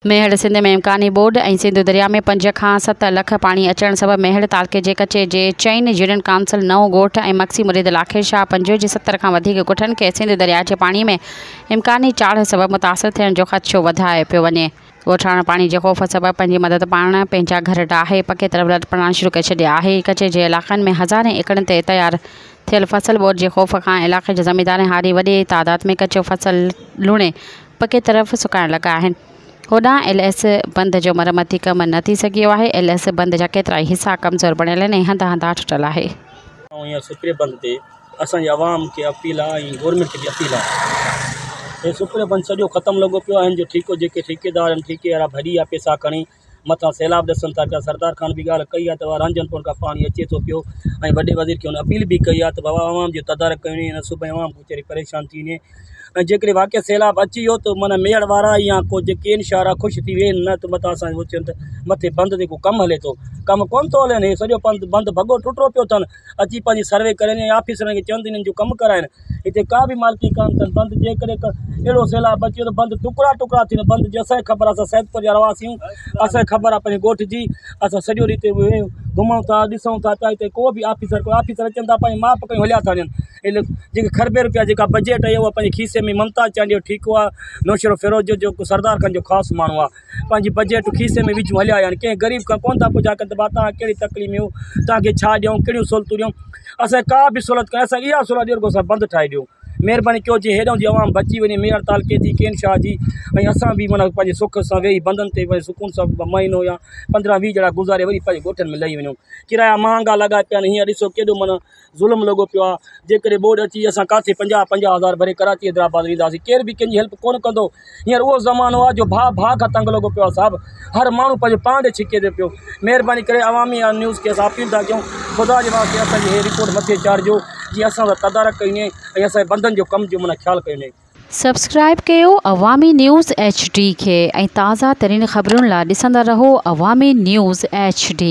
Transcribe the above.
मेहड़ सिंध में इम्कानी बोर्ड ऐं सिंधु दरिया में 5 खां 7 लख पाणी अचण सबबि मेहड़ तालुके जे कचे जे चइनि यूनियन काउंसिल नओं ॻोठ ऐं मक्सी मुरीद लाखेर शाह 50 जे 70 खां वधीक ॻोठनि खे सिंध दरिया जे पाणीअ में इम्कानी चाढ़ सबबि मुतासिर थियण जो ख़दशो वधाए पियो वञे। ॻोठाणा पाणी जे ख़ौफ़ सबबि पंहिंजी मदद पाण पंहिंजा घर डाहे पके तरफ़ लॾ पढ़णु शुरू करे छॾिया आहे। कचे जे इलाइक़नि में हज़ारें एकड़नि ते तयारु थियल फसल बोर्ड जे ख़ौफ़ खां इलाइक़े जे ज़मींदार हारी वॾे तादाद में कचो फसल लूणे पके तरफ़ सुकाइण लॻा आहिनि। होॾां LS बंद जो मरमती कमु न थी सघियो आहे। LS बंद जा केतिरा ई हिसा कमज़ोर बणियल आहिनि ऐं हंधा हंधा टुटल आहे। सुप्रे बंद ते असांजी आवाम खे अपील आहे ऐं गवर्नमेंट खे बि अपील आहे। सुप्रे बंद सॼो ख़तमु लॻो पियो आहे। हिन जो ठीको जेके ठेकेदार आहिनि ठेके वारा भॼी आहे पैसा खणी मथां सैलाब ॾसनि था पिया। सरदार खान बि ॻाल्हि कई आहे त रंजन पुर खां पाणी अचे थो पियो ऐं वॾे वज़ीर खे हुन अपील बि कई आहे त बाबा आवाम जो तदारक करिणी न सुभाणे आवाम वीचारी परेशान थी वञे। ऐं जेकॾहिं वाक़ई सैलाब अची वियो त माना मेड़ वारा या को जेके आहिनि शारा ख़ुशि थी वेनि न त मथां असां चवनि त मथे बंदि ते को कमु हले थो कमु कोन थो हले। हे सॼो बंदि भॻो टुटो पियो अथनि। अची पंहिंजी सर्वे करनि ऑफिसरनि खे चवंदी हिननि जो कमु कराइनि। हिते का बि मालिकी कान अथनि। बंदि जेकॾहिं अहिड़ो सैलाब अची वियो त बंदि टुकड़ा टुकड़ा थी वञे। बंदि जी असांखे ख़बर आहे। असां सैदपुर जा रवासी आहियूं। असांखे ख़बर आहे पंहिंजे ॻोठ जी। असां सॼो ॾींहुं हिते घुमूं था ॾिसूं था पिया। हिते को बि ऑफिसर अचनि था पंहिंजी माप कयूं हलिया था वञनि। जेके खरबे रुपया जेका बजट आहे उहा पंहिंजे खीसे में ममता चांडियो ठीकु आहे नौशरो फिरोज जो सरदार खान जो ख़ासि माण्हू आहे। पंहिंजी बजट खीसे में विझूं हलिया आहिनि। कंहिं ग़रीब खां कोन था पुछा कनि त भाउ तव्हां कहिड़ी तकलीफ़ में हो तव्हांखे छा ॾियूं कहिड़ियूं सहूलियतूं ॾियूं। असांखे का बि सहूलियत कयो असांखे इहा सहूलियत ॾियो असां बंदि ठाहे ॾियो। महिरबानी कयो जीअं हेॾो जी आवाम बची वञे मेड़ तालुके जी केन शाह जी ऐं असां बि माना पंहिंजे सुख सां वेही बंदनि ते वरी सुकून सां महीनो या 15-20 ॼणा गुज़ारे वरी पंहिंजे ॻोठनि में लही वञूं। किराया महांगा लॻा पिया आहिनि। हींअर ॾिसो केॾो माना ज़ुल्म लॻो पियो आहे। जेकॾहिं बोर्ड अची असां किथे 50-50 हज़ार भरे कराची हैदराबाद वेंदासीं केर बि कंहिंजी हेल्प कोन कंदो। हींअर उहो ज़मानो आहे जो भाउ खां तंग लॻो पियो आहे साहिबु। हर माण्हू पंहिंजो पाण ॾे छिके थो पियो। महिरबानी करे अवामी न्यूज़ खे असां अपील था कयूं ख़ुदा जे वास्ते असांजी इहे रिपोर्ट मथे चाढ़िजो जीअं असां तदारक कयूं ऐं असांजे बंदनि जो कम जो माना ख़्यालु कयूं। सब्सक्राइब कयो अवामी न्यूज़ HD खे ऐं ताज़ा तरीन ख़बरुनि लाइ ॾिसंदा रहो अवामी न्यूज़ HD।